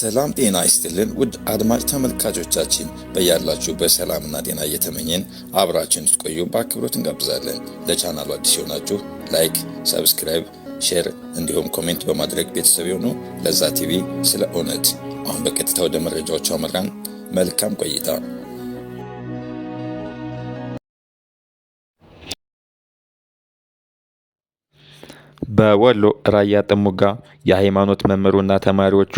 ሰላም ጤና ይስጥልን ውድ አድማጭ ተመልካቾቻችን በያላችሁበት ሰላምና ጤና እየተመኘን አብራችን ስትቆዩ በአክብሮት እንጋብዛለን። ለቻናሉ አዲስ የሆናችሁ ላይክ፣ ሰብስክራይብ፣ ሼር እንዲሁም ኮሜንት በማድረግ ቤተሰብ የሆኑ ለዛ ቲቪ ስለ እውነት። አሁን በቀጥታ ወደ መረጃዎቹ አመራን። መልካም ቆይታ። በወሎ ራያ ጥሙጋ የሃይማኖት መምህሩና ተማሪዎቹ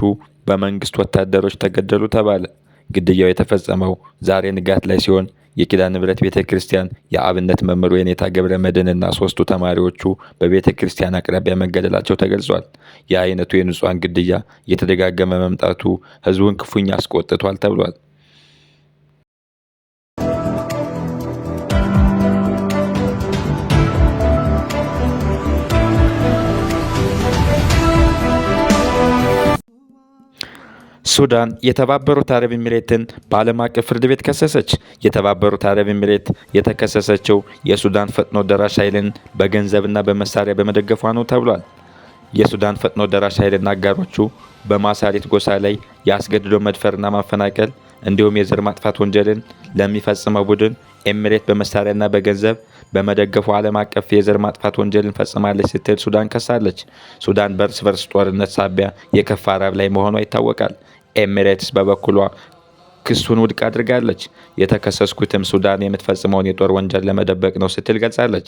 በመንግስት ወታደሮች ተገደሉ ተባለ። ግድያው የተፈጸመው ዛሬ ንጋት ላይ ሲሆን የኪዳነ ምሕረት ቤተክርስቲያን የአብነት መምህሩ የኔታ ገብረ መድኅንና 3ቱ ተማሪዎቹ በቤተክርስቲያን አቅራቢያ መገደላቸው ተገልጿል። የአይነቱ የንጹሃን ግድያ እየተደጋገመ መምጣቱ ህዝቡን ክፉኛ አስቆጥቷል ተብሏል። ሱዳን የተባበሩት አረብ ኤሚሬትን በዓለም አቀፍ ፍርድ ቤት ከሰሰች። የተባበሩት አረብ ኤሚሬት የተከሰሰችው የሱዳን ፈጥኖ ደራሽ ኃይልን በገንዘብና በመሳሪያ በመደገፏ ነው ተብሏል። የሱዳን ፈጥኖ ደራሽ ኃይልና አጋሮቹ በማሳሪት ጎሳ ላይ የአስገድዶ መድፈርና ማፈናቀል እንዲሁም የዘር ማጥፋት ወንጀልን ለሚፈጽመው ቡድን ኤሚሬት በመሳሪያና በገንዘብ በመደገፉ ዓለም አቀፍ የዘር ማጥፋት ወንጀልን ፈጽማለች ስትል ሱዳን ከሳለች። ሱዳን በእርስ በርስ ጦርነት ሳቢያ የከፋ ረሃብ ላይ መሆኗ ይታወቃል። ኤሚሬትስ በበኩሏ ክሱን ውድቅ አድርጋለች። የተከሰስኩትም ሱዳን የምትፈጽመውን የጦር ወንጀል ለመደበቅ ነው ስትል ገልጻለች።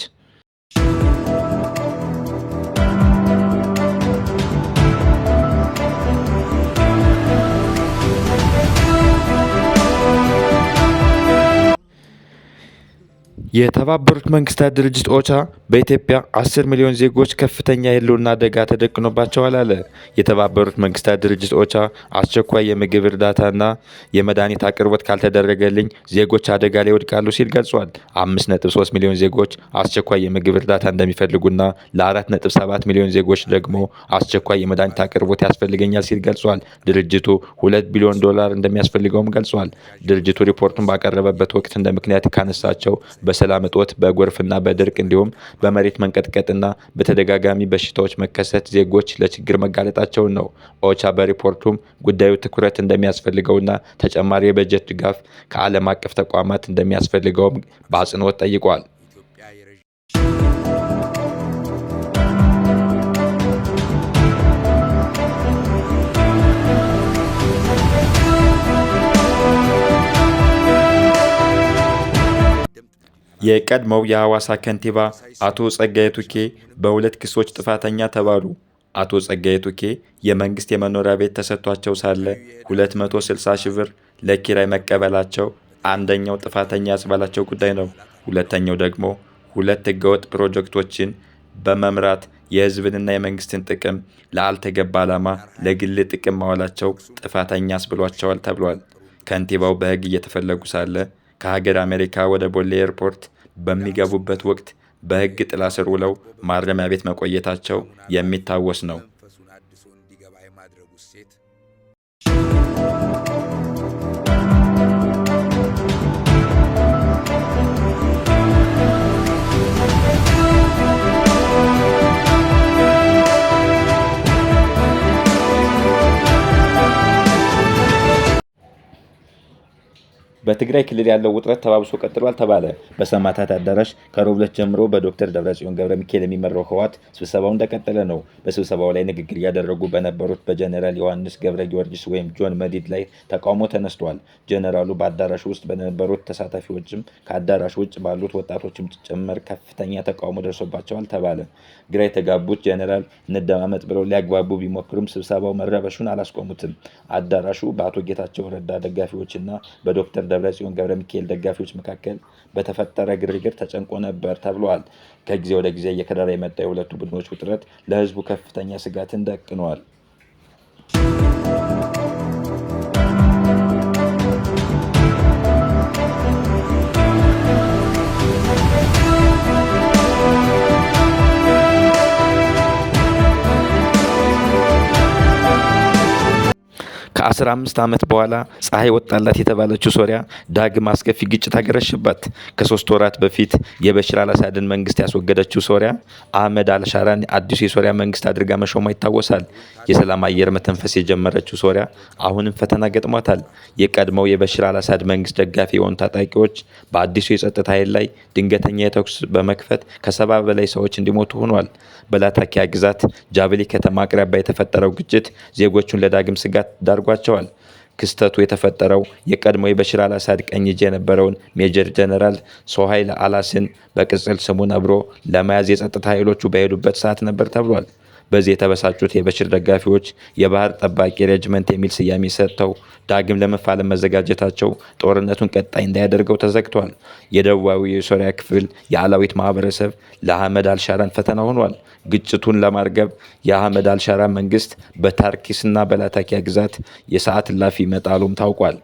የተባበሩት መንግስታት ድርጅት ኦቻ በኢትዮጵያ 10 ሚሊዮን ዜጎች ከፍተኛ የህልውና አደጋ ተደቅኖባቸዋል አለ። የተባበሩት መንግስታት ድርጅት ኦቻ አስቸኳይ የምግብ እርዳታና የመድኃኒት አቅርቦት ካልተደረገልኝ ዜጎች አደጋ ላይ ይወድቃሉ ሲል ገልጿል። 5.3 ሚሊዮን ዜጎች አስቸኳይ የምግብ እርዳታ እንደሚፈልጉና ለ4.7 ሚሊዮን ዜጎች ደግሞ አስቸኳይ የመድኃኒት አቅርቦት ያስፈልገኛል ሲል ገልጿል። ድርጅቱ $2 ቢሊዮን እንደሚያስፈልገውም ገልጿል። ድርጅቱ ሪፖርቱን ባቀረበበት ወቅት እንደ ምክንያት ካነሳቸው በሰላም እጦት፣ በጎርፍና በድርቅ እንዲሁም በመሬት መንቀጥቀጥና በተደጋጋሚ በሽታዎች መከሰት ዜጎች ለችግር መጋለጣቸውን ነው። ኦቻ በሪፖርቱም ጉዳዩ ትኩረት እንደሚያስፈልገውና ተጨማሪ የበጀት ድጋፍ ከዓለም አቀፍ ተቋማት እንደሚያስፈልገውም በአጽንኦት ጠይቋል። የቀድሞው የሐዋሳ ከንቲባ አቶ ጸጋዬ ቱኬ በሁለት ክሶች ጥፋተኛ ተባሉ። አቶ ጸጋዬ ቱኬ የመንግስት የመኖሪያ ቤት ተሰጥቷቸው ሳለ 260 ሺህ ብር ለኪራይ መቀበላቸው አንደኛው ጥፋተኛ ያስባላቸው ጉዳይ ነው። ሁለተኛው ደግሞ 2 ህገወጥ ፕሮጀክቶችን በመምራት የህዝብንና የመንግስትን ጥቅም ለአልተገባ ዓላማ ለግል ጥቅም ማዋላቸው ጥፋተኛ ያስብሏቸዋል ተብሏል። ከንቲባው በህግ እየተፈለጉ ሳለ ከሀገር አሜሪካ ወደ ቦሌ ኤርፖርት በሚገቡበት ወቅት በህግ ጥላ ስር ውለው ማረሚያ ቤት መቆየታቸው የሚታወስ ነው። በትግራይ ክልል ያለው ውጥረት ተባብሶ ቀጥሏል ተባለ። በሰማዕታት አዳራሽ ከሮብ ዕለት ጀምሮ በዶክተር ደብረጽዮን ገብረ ሚካኤል የሚመራው ህወሓት ስብሰባው እንደቀጠለ ነው። በስብሰባው ላይ ንግግር እያደረጉ በነበሩት በጀነራል ዮሐንስ ገብረ ጊዮርጊስ ወይም ጆን መዲድ ላይ ተቃውሞ ተነስቷል። ጀነራሉ በአዳራሹ ውስጥ በነበሩት ተሳታፊዎችም ከአዳራሹ ውጭ ባሉት ወጣቶችም ጭምር ከፍተኛ ተቃውሞ ደርሶባቸዋል ተባለ። ግራ የተጋቡት ጀነራል እንደማመጥ ብለው ሊያግባቡ ቢሞክሩም ስብሰባው መረበሹን አላስቆሙትም። አዳራሹ በአቶ ጌታቸው ረዳ ደጋፊዎችና በዶክተር ደብረጽዮን ገብረ ሚካኤል ደጋፊዎች መካከል በተፈጠረ ግርግር ተጨንቆ ነበር ተብሏል። ከጊዜ ወደ ጊዜ እየከረረ የመጣ የሁለቱ ቡድኖች ውጥረት ለህዝቡ ከፍተኛ ስጋትን ደቅኗል። ከ15 ዓመት በኋላ ፀሐይ ወጣላት የተባለችው ሶሪያ ዳግም አስከፊ ግጭት አገረሸባት። ከ3 ወራት በፊት የበሽር አልአሳድን መንግስት ያስወገደችው ሶሪያ አህመድ አልሻራን አዲሱ የሶሪያ መንግስት አድርጋ መሾሟ ይታወሳል። የሰላም አየር መተንፈስ የጀመረችው ሶሪያ አሁንም ፈተና ገጥሟታል። የቀድሞው የበሽር አልአሳድ መንግስት ደጋፊ የሆኑ ታጣቂዎች በአዲሱ የጸጥታ ኃይል ላይ ድንገተኛ የተኩስ በመክፈት ከ70 በላይ ሰዎች እንዲሞቱ ሆኗል። በላታኪያ ግዛት ጃብሊ ከተማ አቅራቢያ የተፈጠረው ግጭት ዜጎቹን ለዳግም ስጋት ዳርጓቸዋል። ክስተቱ የተፈጠረው የቀድሞው የበሽር አልአሳድ ቀኝ እጅ የነበረውን ሜጀር ጀነራል ሶሃይል አላስን በቅጽል ስሙ ነብሮ ለመያዝ የጸጥታ ኃይሎቹ በሄዱበት ሰዓት ነበር ተብሏል። በዚህ የተበሳጩት የበሽር ደጋፊዎች የባህር ጠባቂ ሬጅመንት የሚል ስያሜ ሰጥተው ዳግም ለመፋለም መዘጋጀታቸው ጦርነቱን ቀጣይ እንዳያደርገው ተዘግቷል። የደቡባዊ የሶሪያ ክፍል የአላዊት ማህበረሰብ ለአህመድ አልሻራን ፈተና ሆኗል። ግጭቱን ለማርገብ የአህመድ አልሻራ መንግስት በታርኪስና በላታኪያ ግዛት የሰዓት እላፊ መጣሉም ታውቋል።